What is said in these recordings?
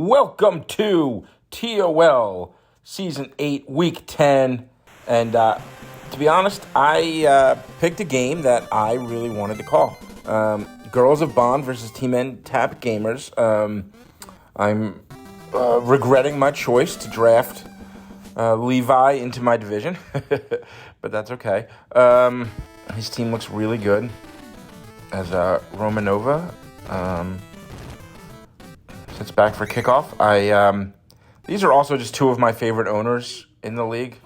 Welcome to TOL Season 8, Week 10. And to be honest, I picked a game that I really wanted to call. Girls of Bond versus Team N-Tap Gamers. I'm regretting my choice to draft Levi into my division, but that's okay. His team looks really good as Romanova sits back for kickoff. These are also just two of my favorite owners in the league.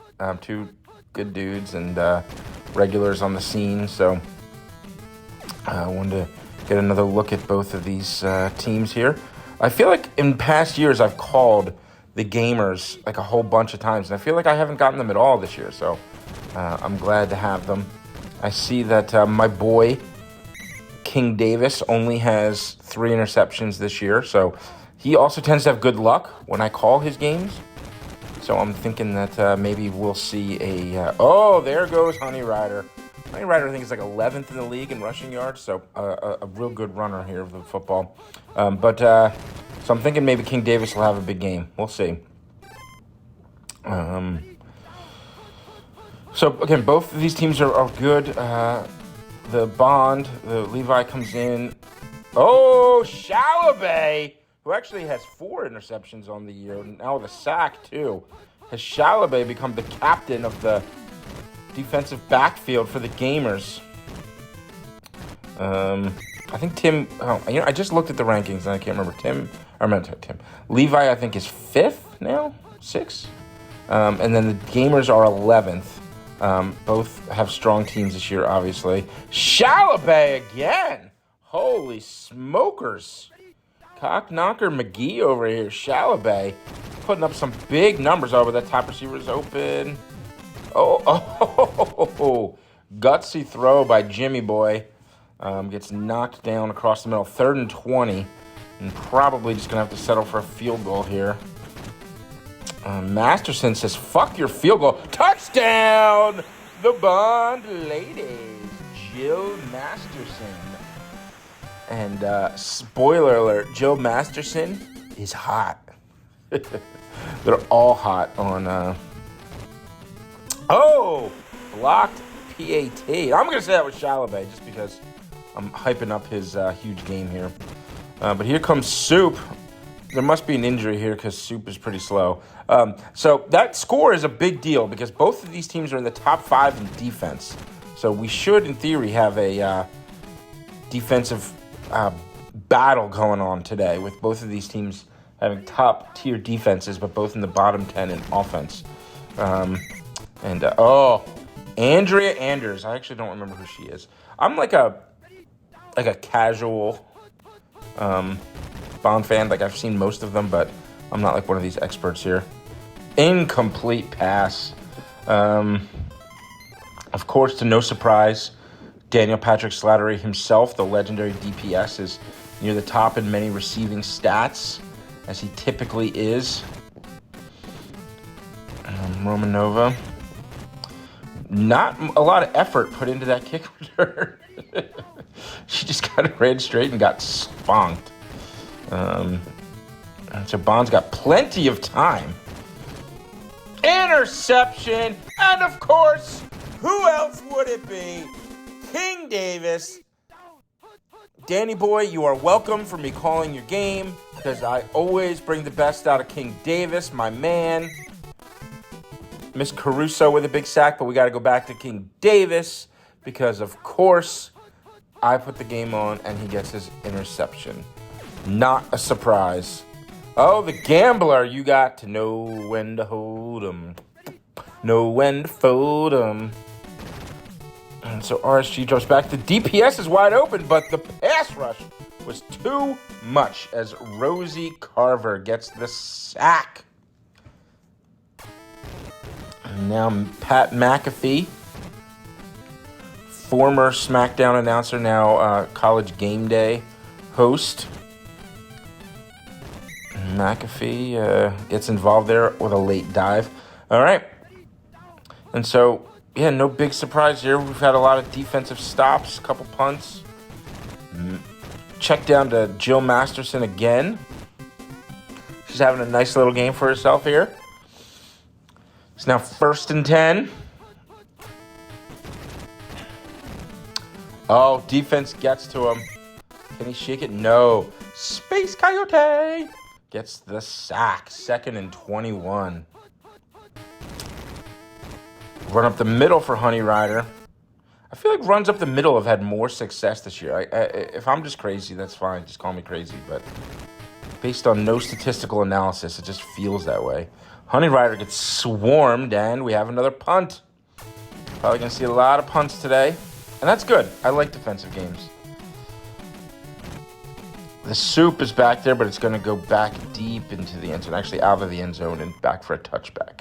Two good dudes and regulars on the scene. So I wanted to get another look at both of these teams here. I feel like in past years I've called the gamers like a whole bunch of times, and I feel like I haven't gotten them at all this year. So I'm glad to have them. I see that my boy King Davis only has 3 interceptions this year, so he also tends to have good luck when I call his games. So I'm thinking that maybe we'll see a... oh, there goes Honey Rider. Honey Rider, I think, is like 11th in the league in rushing yards, so a real good runner here of the football. So I'm thinking maybe King Davis will have a big game. We'll see. So, again, both of these teams are good. The Levi comes in. Oh, Chalabay, who actually has 4 interceptions on the year, now with a sack, too. Has Chalabay become the captain of the defensive backfield for the Gamers? I think Tim... I just looked at the rankings, and I can't remember. Tim. Levi, I think, is 5th now? 6th? And then the Gamers are 11th. Both have strong teams this year, obviously. Chalabay again! Holy smokers. Cock knocker McGee over here. Chalabay putting up some big numbers. But that top receiver's open. Oh, gutsy throw by Jimmy Boy. Gets knocked down across the middle. 3rd and 20. And probably just going to have to settle for a field goal here. Masterson says, fuck your field goal. Touchdown! The Bond ladies. Jill Masterson. And spoiler alert, Jill Masterson is hot. They're all hot on... blocked PAT. I'm going to say that was Chalabay just because I'm hyping up his huge game here. But here comes Soup. There must be an injury here because Soup is pretty slow. So that score is a big deal because both of these teams are in the top 5 in defense. So we should, in theory, have a defensive battle going on today with both of these teams having top-tier defenses, but both in the bottom 10 in offense. Andrea Anders. I actually don't remember who she is. I'm like a casual Bond fan. Like, I've seen most of them, but I'm not like one of these experts here. Incomplete pass. Of course, to no surprise, Daniel Patrick Slattery himself, the legendary DPS, is near the top in many receiving stats, as he typically is. Romanova. Not a lot of effort put into that kick return. She just kind of ran straight and got sponked. So Bond's got plenty of time. Interception. And of course, who else would it be? King Davis. Danny boy, you are welcome for me calling your game because I always bring the best out of King Davis, my man. Miss Caruso with a big sack, but we got to go back to King Davis because, of course, I put the game on and he gets his interception. Not a surprise. Oh, the gambler, you got to know when to hold 'em. Know when to fold 'em. And so RSG drops back. The DPS is wide open, but the pass rush was too much as Rosie Carver gets the sack. And now Pat McAfee, former SmackDown announcer, now College Game Day host. McAfee gets involved there with a late dive. All right. And so, yeah, no big surprise here. We've had a lot of defensive stops, a couple punts. Check down to Jill Masterson again. She's having a nice little game for herself here. It's now 1st and 10. Oh, defense gets to him. Can he shake it? No. Space Coyote gets the sack. 2nd and 21. Run up the middle for Honey Rider. I feel like runs up the middle have had more success this year. If I'm just crazy, that's fine. Just call me crazy. But based on no statistical analysis, it just feels that way. Honey Rider gets swarmed, and we have another punt. Probably going to see a lot of punts today. And that's good. I like defensive games. The soup is back there, but it's going to go back deep into the end zone. Actually, out of the end zone and back for a touchback.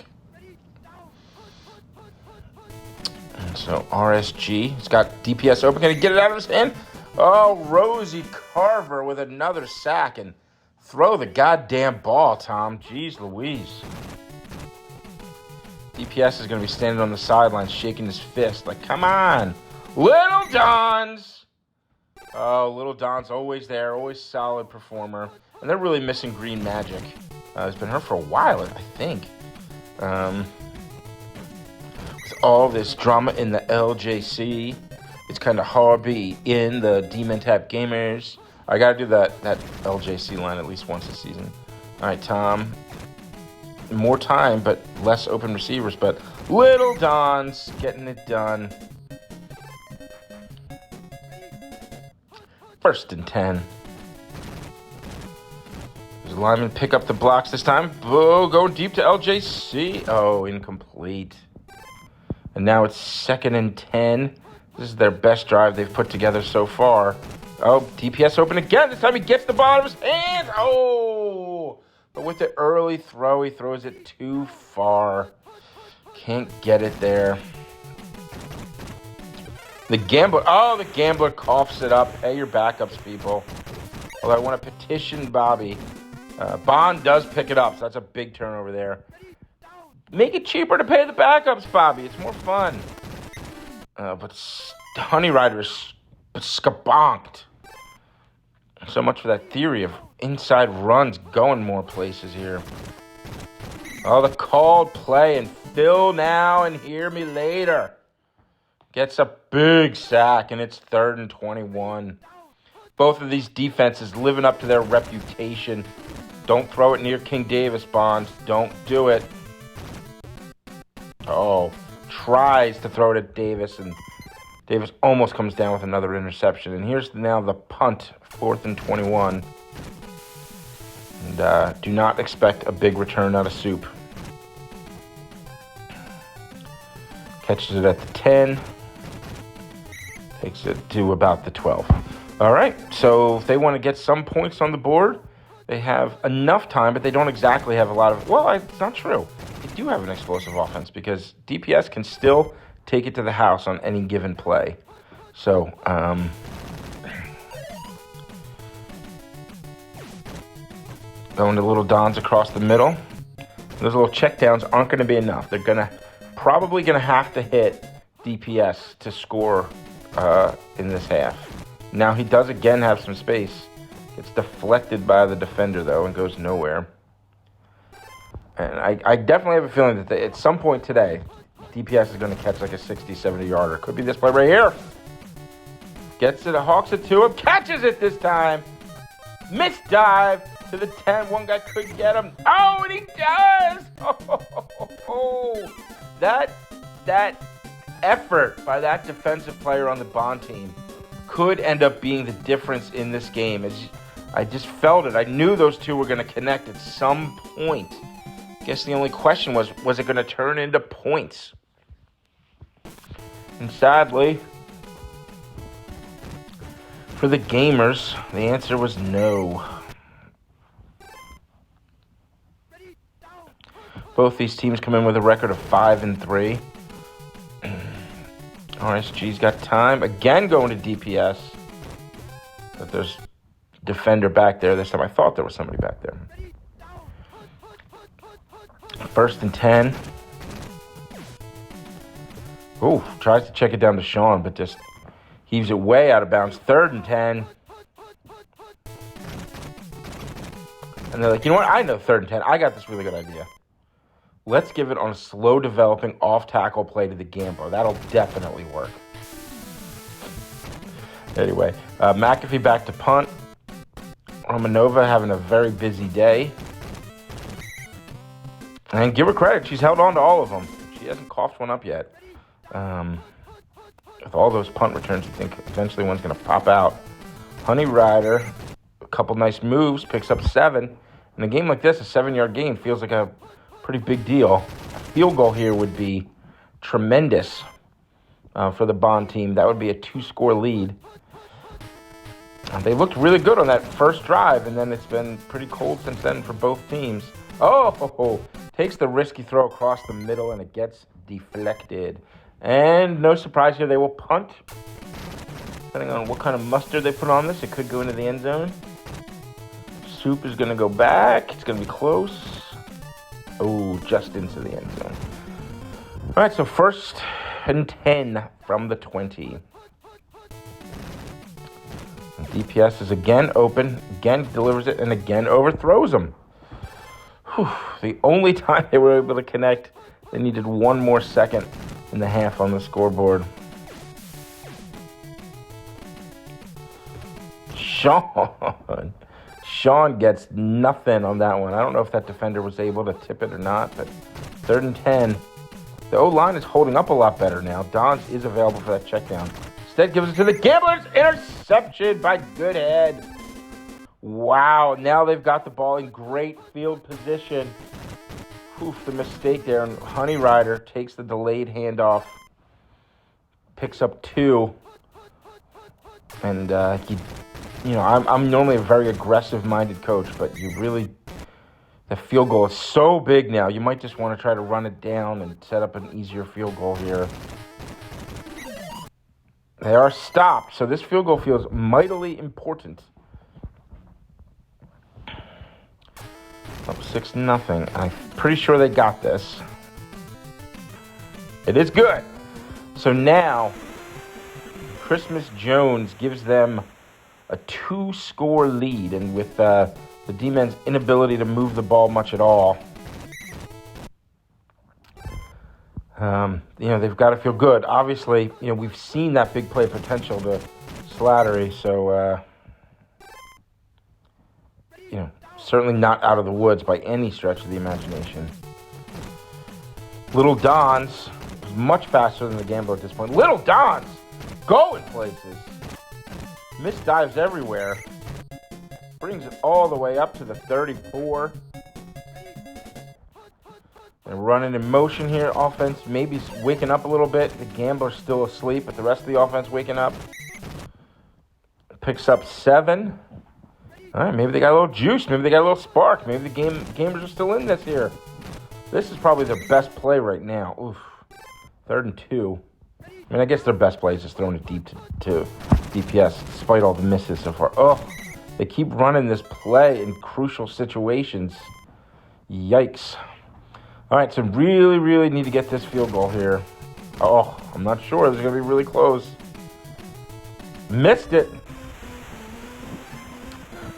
And so RSG, he's got DPS open. Can he get it out of his hand? Oh, Rosie Carver with another sack. And throw the goddamn ball, Tom. Jeez Louise. DPS is going to be standing on the sideline shaking his fist. Like, come on. Little Don's. Oh, Little Don's always there. Always solid performer. And they're really missing Green Magic. It's been her for a while, I think. With all this drama in the LJC, it's kind of hard to be in the Demon Tap Gamers. I got to do that LJC line at least once a season. All right, Tom. More time, but less open receivers. But Little Don's getting it done. 1st and 10. Does the lineman pick up the blocks this time? Oh, going deep to LJC. Oh, incomplete. And now it's 2nd and 10. This is their best drive they've put together so far. Oh, DPS open again. This time he gets the ball out of his hands. Oh! But with the early throw, he throws it too far. Can't get it there. The gambler coughs it up. Pay your backups, people. Although I want to petition Bobby. Bond does pick it up, so that's a big turnover there. Make it cheaper to pay the backups, Bobby. It's more fun. But Honey Rider is skabonked. So much for that theory of inside runs going more places here. Oh, the called play, and Phil now and hear me later. Gets a big sack, and it's 3rd and 21. Both of these defenses living up to their reputation. Don't throw it near King Davis, Bonds. Don't do it. Oh, tries to throw it at Davis, and Davis almost comes down with another interception. And here's now the punt, 4th and 21. And do not expect a big return out of Soup. Catches it at the 10. Takes it to about the 12. All right, so if they want to get some points on the board, they have enough time, but they don't exactly have a lot of... Well, it's not true. They do have an explosive offense because DPS can still take it to the house on any given play. So, going to Little Don's across the middle. Those little checkdowns aren't going to be enough. They're probably going to have to hit DPS to score in this half. Now he does again have some space. Gets deflected by the defender, though, and goes nowhere. And I definitely have a feeling that at some point today, DPS is going to catch like a 60, 70-yarder. Could be this play right here. Gets it, hawks it to him, catches it this time. Missed dive to the 10. One guy couldn't get him. Oh, and he does! That effort by that defensive player on the Bond team could end up being the difference in this game. I just felt it. I knew those two were going to connect at some point. Guess the only question was it going to turn into points? And sadly, for the gamers, the answer was no. Both these teams come in with a record of 5-3. RSG's got time. Again going to DPS. But there's defender back there. This time I thought there was somebody back there. 1st and 10. Ooh, tries to check it down to Sean, but just heaves it way out of bounds. 3rd and 10. And they're like, you know what? I know 3rd and 10. I got this really good idea. Let's give it on a slow developing off tackle play to the gambler. That'll definitely work. Anyway, McAfee back to punt. Romanova having a very busy day. And give her credit. She's held on to all of them. She hasn't coughed one up yet. With all those punt returns, you think eventually one's going to pop out. Honey Rider, a couple nice moves, picks up 7. In a game like this, a 7-yard gain feels like a pretty big deal. A field goal here would be tremendous for the Bond team. That would be a 2-score lead. They looked really good on that first drive, and then it's been pretty cold since then for both teams. Oh, takes the risky throw across the middle, and it gets deflected. And no surprise here, they will punt. Depending on what kind of mustard they put on this, it could go into the end zone. Soup is going to go back. It's going to be close. Oh, just into the end zone. All right, so 1st and 10 from the 20. DPS is again open, again delivers it, and again overthrows them. Whew. The only time they were able to connect, they needed 1 more second in the half on the scoreboard. Sean gets nothing on that one. I don't know if that defender was able to tip it or not, but 3rd and 10. The O-line is holding up a lot better now. Dons is available for that check down. Instead gives it to the Gamblers. Interception by Goodhead. Wow, now they've got the ball in great field position. Oof, the mistake there. And Honey Rider takes the delayed handoff. Picks up 2. And, I'm normally a very aggressive-minded coach, but the field goal is so big now. You might just want to try to run it down and set up an easier field goal here. They are stopped, so this field goal feels mightily important. Up 6-0. I'm pretty sure they got this. It is good. So now, Christmas Jones gives them a 2-score lead, and with the D-men's inability to move the ball much at all, they've got to feel good. Obviously, we've seen that big play potential to Slattery, so, certainly not out of the woods by any stretch of the imagination. Little Don's much faster than the Gambler at this point. Little Don's going places. Missed dives everywhere. Brings it all the way up to the 34. They're running in motion here. Offense maybe waking up a little bit. The Gambler's still asleep, but the rest of the offense waking up. Picks up 7. All right, maybe they got a little juice. Maybe they got a little spark. Maybe the Gamers are still in this here. This is probably their best play right now. Oof. 3rd and 2. I mean, I guess their best play is just throwing it deep to DPS, despite all the misses so far. Oh, they keep running this play in crucial situations. Yikes. All right, so really, really need to get this field goal here. Oh, I'm not sure. This is going to be really close. Missed it.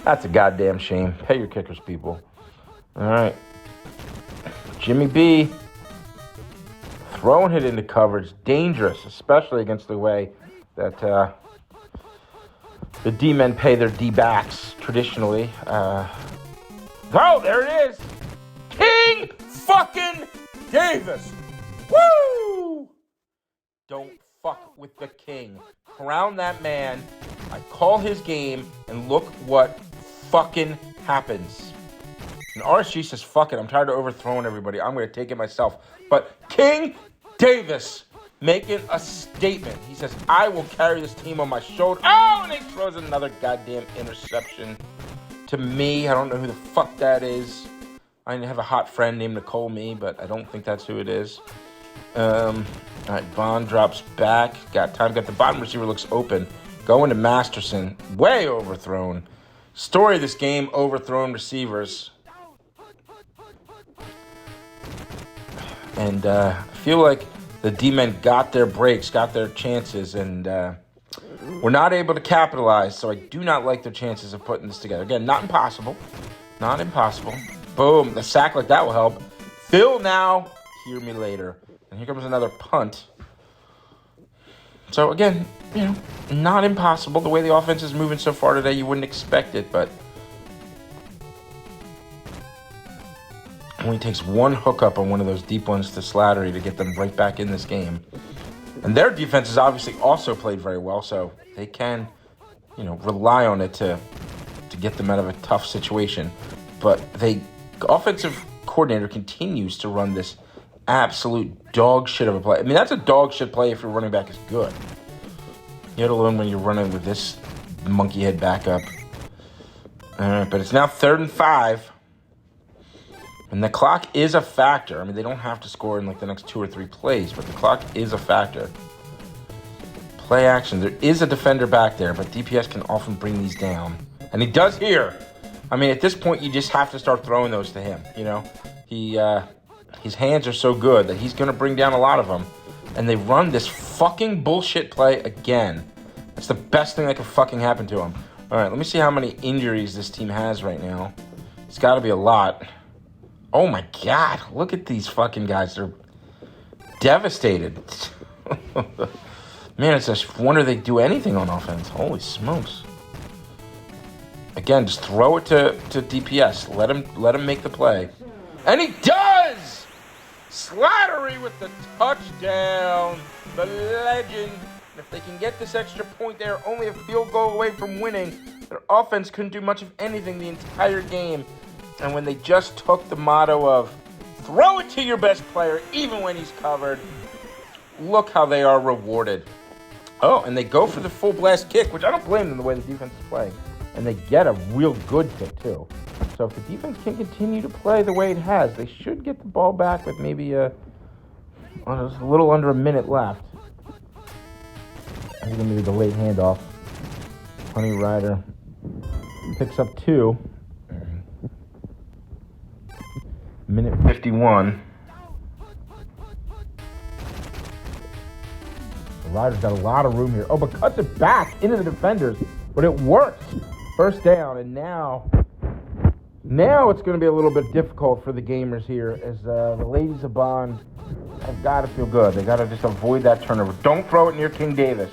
That's a goddamn shame. Pay your kickers, people. All right. Jimmy B throwing it into coverage. Dangerous, especially against the way that the D-men pay their D-backs traditionally. Oh, there it is. King fucking Davis. Woo! Don't fuck with the king. Crown that man. I call his game, and look what fucking happens. And RSG says, fuck it, I'm tired of overthrowing everybody. I'm going to take it myself. But King Davis making a statement. He says, I will carry this team on my shoulder. Oh, and he throws another goddamn interception to me. I don't know who the fuck that is. I have a hot friend named Nicole Me, but I don't think that's who it is. All right, Bond drops back. Got time. Got the bottom receiver looks open. Going to Masterson. Way overthrown. Story of this game, overthrown receivers. And I feel like the D-men got their breaks, got their chances, and were not able to capitalize. So I do not like their chances of putting this together. Again, not impossible, Not impossible. Boom. The sack like that will help. Phil now. Hear me later. And here comes another punt. So, again, not impossible. The way the offense is moving so far today, you wouldn't expect it, but only takes one hookup on one of those deep ones to Slattery to get them right back in this game. And their defense has obviously also played very well, so they can, rely on it to get them out of a tough situation. But the offensive coordinator continues to run this absolute dog shit of a play. I mean, that's a dog shit play if your running back is good. Yet alone when you're running with this monkey head backup. All right, but it's now 3rd and 5. And the clock is a factor. I mean, they don't have to score in like the next 2 or 3 plays, but the clock is a factor. Play action. There is a defender back there, but DPS can often bring these down. And he does here. I mean, at this point, you just have to start throwing those to him, His hands are so good that he's going to bring down a lot of them. And they run this fucking bullshit play again. That's the best thing that could fucking happen to him. All right, let me see how many injuries this team has right now. It's got to be a lot. Oh, my God. Look at these fucking guys. They're devastated. Man, it's just wonder they do anything on offense. Holy smokes. Again, just throw it to DPS. Let him make the play. And he does! Slattery with the touchdown. The legend. And if they can get this extra point, they're only a field goal away from winning. Their offense couldn't do much of anything the entire game. And when they just took the motto of throw it to your best player, even when he's covered, look how they are rewarded. Oh, and they go for the full blast kick, which I don't blame them the way the defense is playing. And they get a real good kick, too. So if the defense can continue to play the way it has, they should get the ball back with maybe a little under a minute left. He's going to do the late handoff. Honey Rider picks up 2. Minute 51. The Rider's got a lot of room here. Oh, but cuts it back into the defenders. But it works. First down, and now it's going to be a little bit difficult for the gamers here as the ladies of Bond have got to feel good. They got to just avoid that turnover. Don't throw it near King Davis.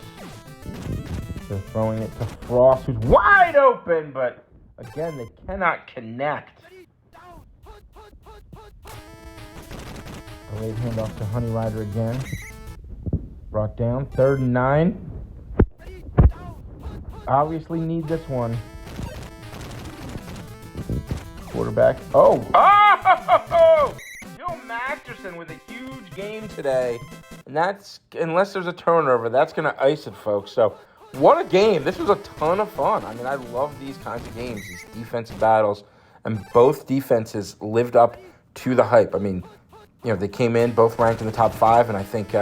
They're throwing it to Frost, who's wide open, but again, they cannot connect. A late handoff to Honey Rider again. Brought down, 3rd and 9. Obviously need this one. Quarterback. Oh! Joe Masterson with a huge game today. And that's, unless there's a turnover, that's going to ice it, folks. So, what a game. This was a ton of fun. I mean, I love these kinds of games, these defensive battles. And both defenses lived up to the hype. I mean, they came in, both ranked in the top 5, and I think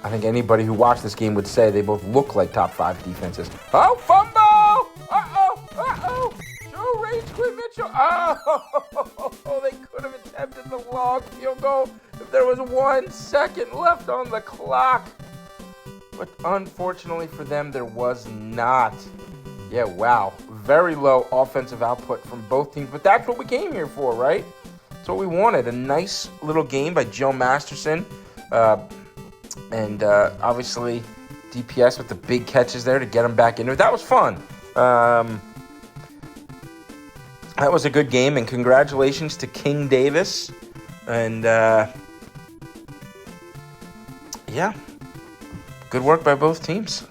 anybody who watched this game would say they both look like top 5 defenses. Oh, fumble! Uh-oh! Joe Rage Quit Mitchell. Oh, they could have attempted the long field goal if there was 1 second left on the clock. But unfortunately for them, there was not. Yeah, wow. Very low offensive output from both teams. But that's what we came here for, right? That's what we wanted. A nice little game by Joe Masterson. And obviously, DPS with the big catches there to get him back into it. That was fun. That was a good game, and congratulations to King Davis. And, yeah, good work by both teams.